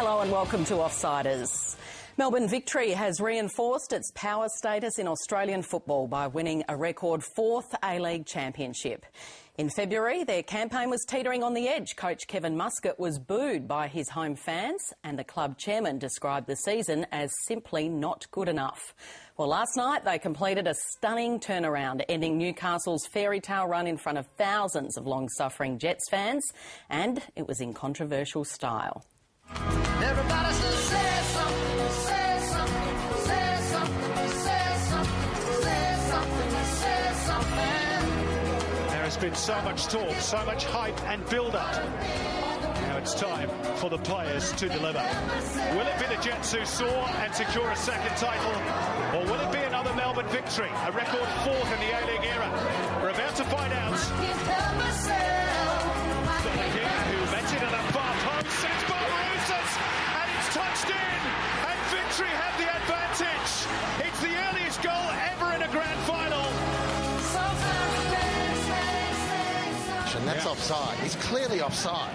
Hello and welcome to Offsiders. Melbourne Victory has reinforced its power status in Australian football by winning a record fourth A-League championship. In February, their campaign was teetering on the edge. Coach Kevin Muscat was booed by his home fans and the club chairman described the season as simply not good enough. Well, last night they completed a stunning turnaround, ending Newcastle's fairy tale run in front of thousands of long-suffering Jets fans, and it was in controversial style. Everybody say something, say something, say something, say something, say something, say something. There has been so much talk, so much hype and build-up. Now it's time for the players to deliver. Will it be the Jets who soar and secure a second title, or will it be another Melbourne Victory, a record fourth in the A-League era? We're about to find out. Who met it at a far post, and it's Barbarousas, and it's touched in, and Victory have the advantage. It's the earliest goal ever in a grand final. And that's offside. He's clearly offside.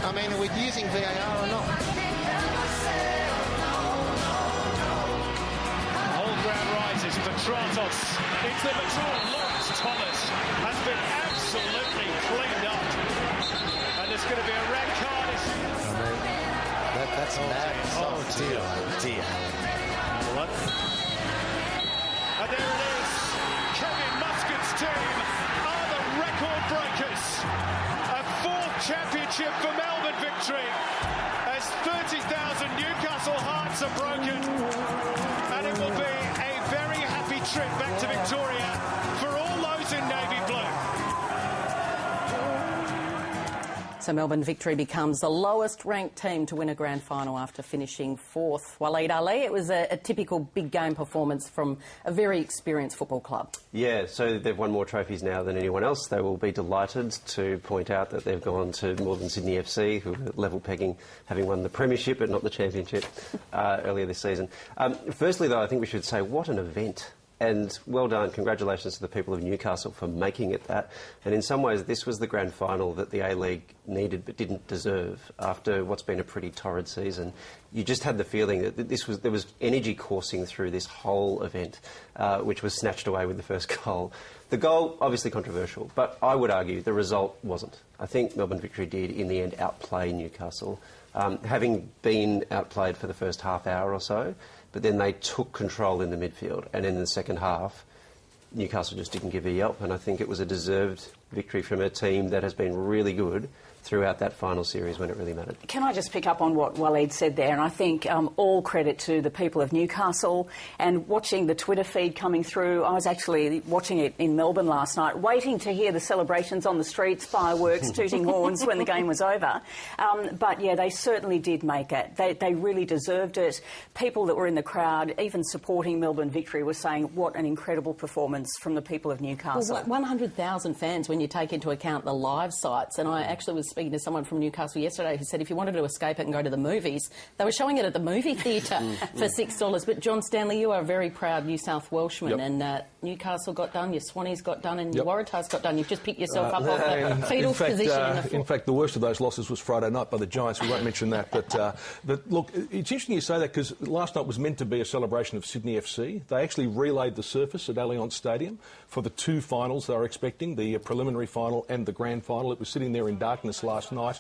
I mean, are we using VAR or not? Whole ground rises for Tratos. It's the mature Lawrence Thomas has been absolutely cleaned up. And there's going to be a red card. That's madness. Oh, dear. Oh, dear. And there it is. Kevin Muscat's team are the record breakers. A fourth championship for Melbourne Victory as 30,000 Newcastle hearts are broken. And it will be a very happy trip back to Victoria for all those in navy blue. So Melbourne Victory becomes the lowest ranked team to win a grand final after finishing fourth. Waleed Ali, it was a typical big game performance from a very experienced football club. Yeah, so they've won more trophies now than anyone else. They will be delighted to point out that they've gone to more than Sydney FC, who are level pegging, having won the premiership but not the championship earlier this season. Firstly, though, I think we should say what an event. And well done, congratulations to the people of Newcastle for making it that. And in some ways, this was the grand final that the A-League needed but didn't deserve after what's been a pretty torrid season. You just had the feeling that there was energy coursing through this whole event, which was snatched away with the first goal. The goal, obviously controversial, but I would argue the result wasn't. I think Melbourne Victory did, in the end, outplay Newcastle. Having been outplayed for the first half hour or so, but then they took control in the midfield, and in the second half, Newcastle just didn't give a yelp, and I think it was a deserved victory from a team that has been really good throughout that final series when it really mattered. Can I just pick up on what Waleed said there? And I think all credit to the people of Newcastle. And watching the Twitter feed coming through, I was actually watching it in Melbourne last night, waiting to hear the celebrations on the streets, fireworks, tooting horns when the game was over. But, yeah, they certainly did make it. They really deserved it. People that were in the crowd, even supporting Melbourne Victory, were saying what an incredible performance from the people of Newcastle. Well, 100,000 fans when you take into account the live sites. And I actually was speaking to someone from Newcastle yesterday who said if you wanted to escape it and go to the movies, they were showing it at the movie theatre for $6. But John Stanley, you are a very proud New South Welshman, and Newcastle got done, your Swannies got done, and your Waratahs got done. You've just picked yourself up off the fetal position. In fact, the worst of those losses was Friday night by the Giants. We won't mention that. But look, it's interesting you say that because last night was meant to be a celebration of Sydney FC. They actually relayed the surface at Allianz Stadium for the two finals they were expecting, the preliminary final and the grand final. It was sitting there in darkness last night.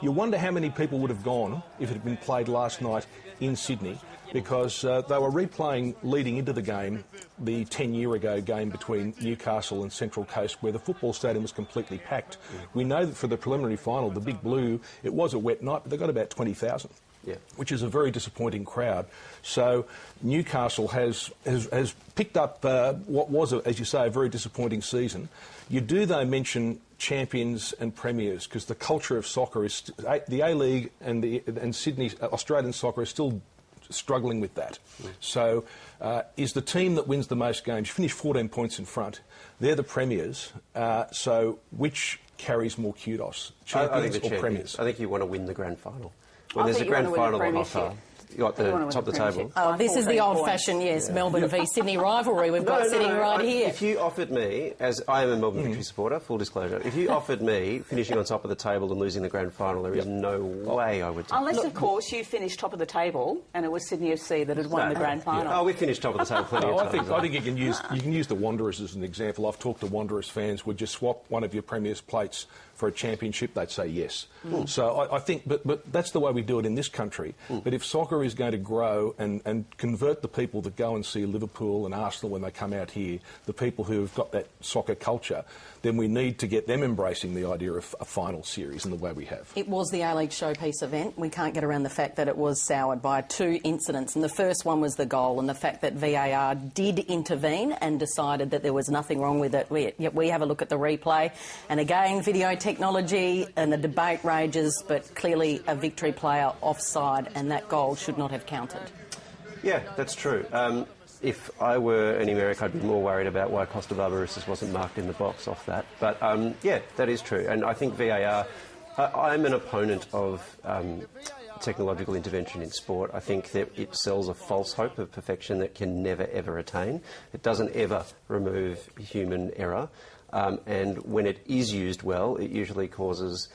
You wonder how many people would have gone if it had been played last night in Sydney, because they were replaying leading into the game the 10-year-ago game between Newcastle and Central Coast, where the football stadium was completely packed. We know that for the preliminary final, the Big Blue, it was a wet night, but they got about 20,000. Yeah. Which is a very disappointing crowd. So Newcastle has picked up what was, as you say, a very disappointing season. You do, though, mention champions and premiers, because the culture of soccer is the A-League and Sydney Australian soccer is still struggling with that. So is the team that wins the most games, finish 14 points in front, they're the premiers. So which carries more kudos, champions or premiers? I think you want to win the grand final. When there's a grand final on offer, got the top of the table. Oh, this is the old-fashioned, yes, Melbourne v Sydney rivalry we've got sitting right here. If you offered me, as I am a Melbourne Victory supporter, full disclosure, if you offered me finishing on top of the table and losing the grand final, there is no way I would take it. Unless, of course, you finished top of the table and it was Sydney FC that had won the grand final. Oh, we finished top of the table plenty of times. I think you can use the Wanderers as an example. I've talked to Wanderers fans. Would you swap one of your Premier's plates for a championship? They'd say yes. So I think, but that's the way we do it in this country. But if soccer is going to grow and convert the people that go and see Liverpool and Arsenal when they come out here, the people who have got that soccer culture, then we need to get them embracing the idea of a final series in the way we have. It was the A-League showpiece event. We can't get around the fact that it was soured by 2 incidents, and the first one was the goal and the fact that VAR did intervene and decided that there was nothing wrong with it. We have a look at the replay, and again, video technology and the debate rages, but clearly a Victory player offside, and that goal should not have counted. Yeah, that's true. If I were an American, I'd be more worried about why Costa Barbarouses wasn't marked in the box off that. But, yeah, that is true. And I think VAR... I'm an opponent of technological intervention in sport. I think that it sells a false hope of perfection that can never, ever attain. It doesn't ever remove human error. And when it is used well, it usually causes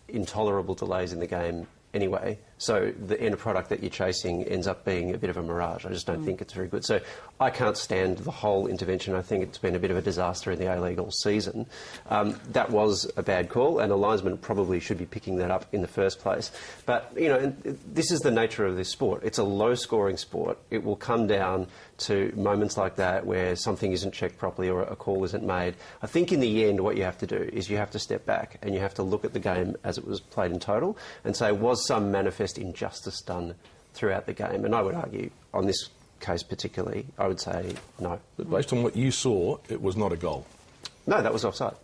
intolerable delays in the game anyway. So the end product that you're chasing ends up being a bit of a mirage. I just don't think it's very good. So I can't stand the whole intervention. I think it's been a bit of a disaster in the A-League all season. That was a bad call, and a linesman probably should be picking that up in the first place. But, you know, this is the nature of this sport. It's a low-scoring sport. It will come down to moments like that where something isn't checked properly or a call isn't made. I think in the end what you have to do is you have to step back and you have to look at the game as it was played in total and say, was some manifest injustice done throughout the game? And I would argue, on this case particularly, I would say no. But based on what you saw, it was not a goal. No, that was offside.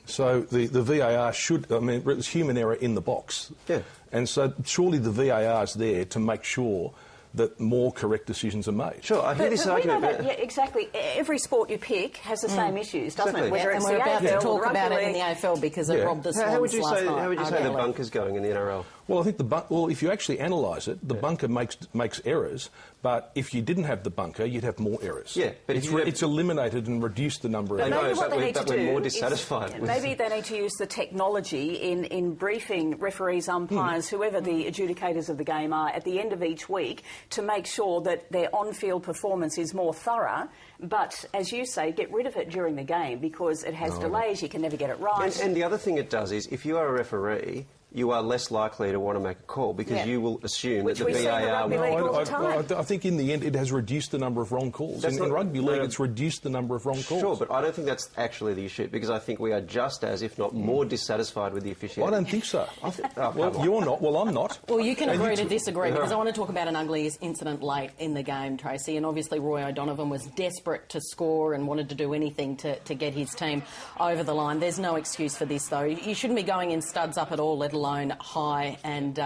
So the VAR should... I mean, it was human error in the box. Yeah. And so surely the VAR's there to make sure that more correct decisions are made. Sure, I hear this argument. Yeah, exactly. Every sport you pick has the same issues, doesn't it? Whether And it's we're the about to AFL, talk the about it in rugby the AFL because it robbed the Swans How would you last night. How would you say the arguably. bunker's going in the NRL? Well, I think well, if you actually analyse it, the bunker makes errors, but if you didn't have the bunker, you'd have more errors. Yeah, but it's eliminated and reduced the number of But errors. maybe what they need to do more is dissatisfied with. maybe they need to use the technology in briefing referees, umpires, whoever the adjudicators of the game are, at the end of each week to make sure that their on-field performance is more thorough. But, as you say, get rid of it during the game because it has delays, you can never get it right. And the other thing it does is, if you are a referee, you are less likely to want to make a call because you will assume Which that the we see in the VAR... rugby league all the time. I think in the end it has reduced the number of wrong calls. In rugby league it's reduced the number of wrong calls. Sure, but I don't think that's actually the issue because I think we are just as, if not more, dissatisfied with the officiating. I don't think so. Well, you're not. Well, I'm not. Well, you can agree to disagree because I want to talk about an ugly incident late in the game, Tracy, and obviously Roy O'Donovan was desperate to score and wanted to do anything to get his team over the line. There's no excuse for this, though. You shouldn't be going in studs up at all, let alone high. And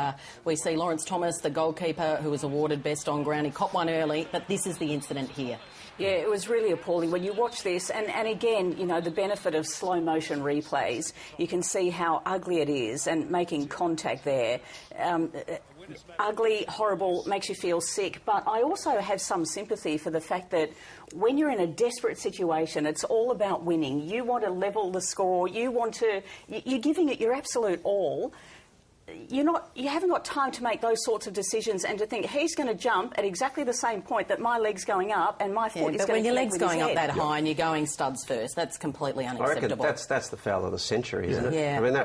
we see Lawrence Thomas, the goalkeeper, who was awarded best on ground. He copped one early, but this is the incident here. Yeah, it was really appalling when you watch this. And again, you know, the benefit of slow-motion replays, you can see how ugly it is and making contact there. Ugly, horrible, makes you feel sick. But I also have some sympathy for the fact that when you're in a desperate situation, it's all about winning. You want to level the score. You're giving it your absolute all. You haven't got time to make those sorts of decisions and to think he's going to jump at exactly the same point that my leg's going up and my foot is going to But when your leg's with his going up head. that high and you're going studs first, that's completely unacceptable. I reckon that's the foul of the century, isn't it? Yeah. I mean,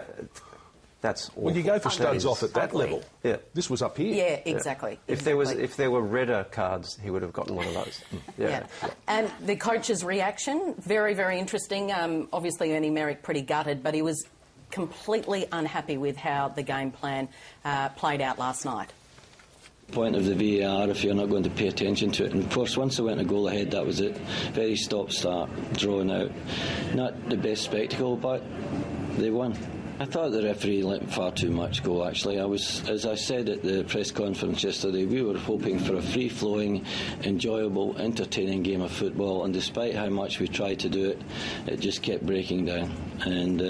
that's awful. When you go for studs off at that ugly. level, this was up here. Yeah, exactly. If there were redder cards, he would have gotten one of those. Yeah. And the coach's reaction, very, very interesting. Obviously, Ernie Merrick pretty gutted, but he was completely unhappy with how the game plan played out last night. Point of the VAR if you're not going to pay attention to it. And of course, once they went a goal ahead, that was it. Very stop-start, drawn out. Not the best spectacle, but they won. I thought the referee let far too much go, actually. As I said at the press conference yesterday, we were hoping for a free-flowing, enjoyable, entertaining game of football, and despite how much we tried to do it, it just kept breaking down. And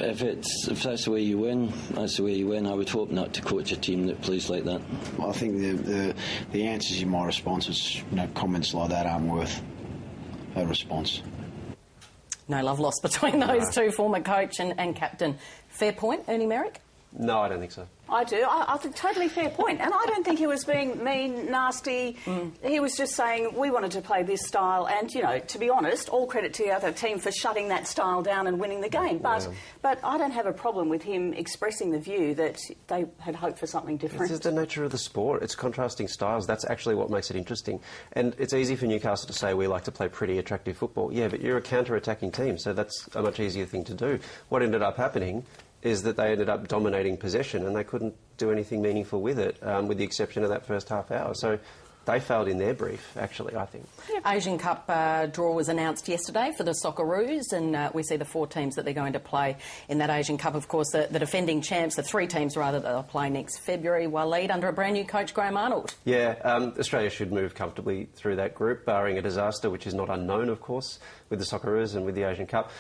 if that's the way you win, that's the way you win. I would hope not to coach a team that plays like that. I think the answers in my responses, comments like that aren't worth a response. No love lost between those two, former coach and captain. Fair point, Ernie Merrick? No, I don't think so. I do. I think totally fair point. And I don't think he was being mean, nasty. He was just saying we wanted to play this style and, to be honest, all credit to the other team for shutting that style down and winning the game. But I don't have a problem with him expressing the view that they had hoped for something different. This is the nature of the sport. It's contrasting styles. That's actually what makes it interesting. And it's easy for Newcastle to say we like to play pretty, attractive football. Yeah, but you're a counter-attacking team, so that's a much easier thing to do. What ended up happening is that they ended up dominating possession and they couldn't do anything meaningful with it, with the exception of that first half hour. So they failed in their brief, actually, I think. Asian Cup draw was announced yesterday for the Socceroos, and we see the 4 teams that they're going to play in that Asian Cup. Of course, the defending champs, the 3 teams, rather, that they'll play next February. Waleed, under a brand new coach, Graham Arnold. Yeah, Australia should move comfortably through that group, barring a disaster, which is not unknown, of course, with the Socceroos and with the Asian Cup.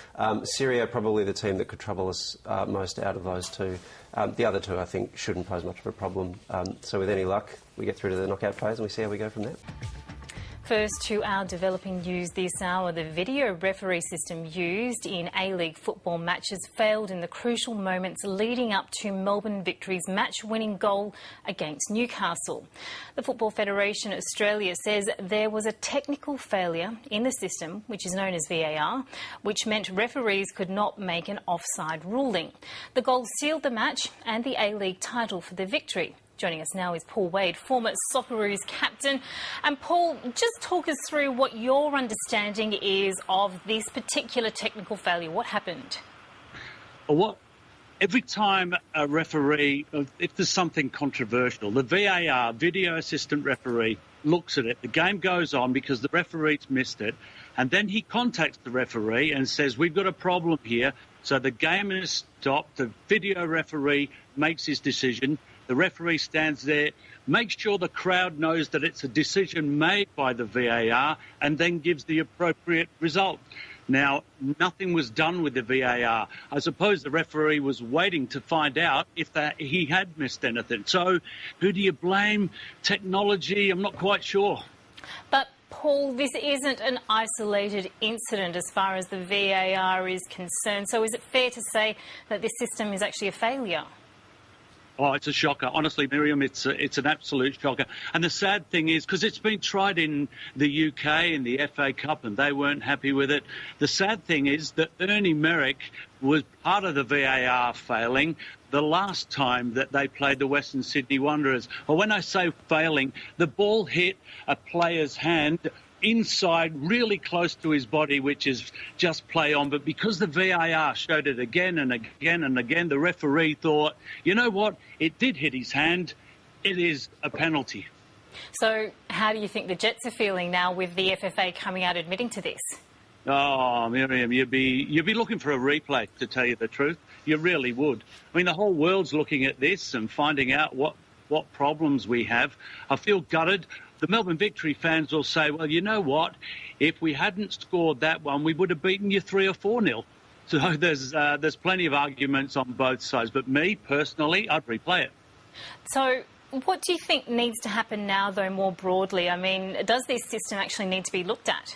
Syria, probably the team that could trouble us most out of those two. The other two, I think, shouldn't pose much of a problem. So with any luck, we get through to the knockout phase and we see how we go from there. First to our developing news this hour, the video referee system used in A-League football matches failed in the crucial moments leading up to Melbourne Victory's match-winning goal against Newcastle. The Football Federation Australia says there was a technical failure in the system, which is known as VAR, which meant referees could not make an offside ruling. The goal sealed the match and the A-League title for the Victory. Joining us now is Paul Wade, former Socceroos captain. And Paul, just talk us through what your understanding is of this particular technical failure. What happened? Every time a referee, if there's something controversial, the VAR, video assistant referee, looks at it. The game goes on because the referee's missed it. And then he contacts the referee and says, we've got a problem here. So the game is stopped. The video referee makes his decision. The referee stands there, makes sure the crowd knows that it's a decision made by the VAR and then gives the appropriate result. Now, nothing was done with the VAR. I suppose the referee was waiting to find out if he had missed anything. So who do you blame? Technology? I'm not quite sure. But Paul, this isn't an isolated incident as far as the VAR is concerned. So is it fair to say that this system is actually a failure? Oh, it's a shocker. Honestly, Miriam, it's an absolute shocker. And the sad thing is, because it's been tried in the UK in the FA Cup and they weren't happy with it, the sad thing is that Ernie Merrick was part of the VAR failing the last time that they played the Western Sydney Wanderers. Well, when I say failing, the ball hit a player's hand inside, really close to his body, which is just play on. But because the VAR showed it again and again and again, the referee thought, you know what, it did hit his hand, it is a penalty. So how do you think the Jets are feeling now with the FFA coming out admitting to this? Oh, Miriam, you'd be looking for a replay, to tell you the truth. You really would. I mean, the whole world's looking at this and finding out what problems we have. I feel gutted. The Melbourne Victory fans will say, well, you know what? If we hadn't scored that one, we would have beaten you 3 or 4-0. So there's plenty of arguments on both sides. But me, personally, I'd replay it. So what do you think needs to happen now, though, more broadly? I mean, does this system actually need to be looked at?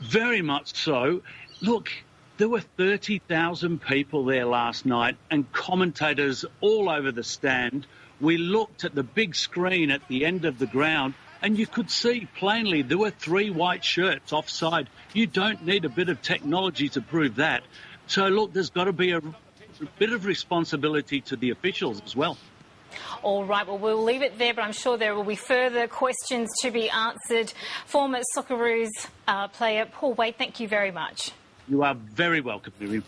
Very much so. Look, there were 30,000 people there last night and commentators all over the stand. We looked at the big screen at the end of the ground and you could see plainly there were 3 white shirts offside. You don't need a bit of technology to prove that. So, look, there's got to be a bit of responsibility to the officials as well. All right, well, we'll leave it there, but I'm sure there will be further questions to be answered. Former Socceroos player Paul Wade, thank you very much. You are very welcome, Miriam.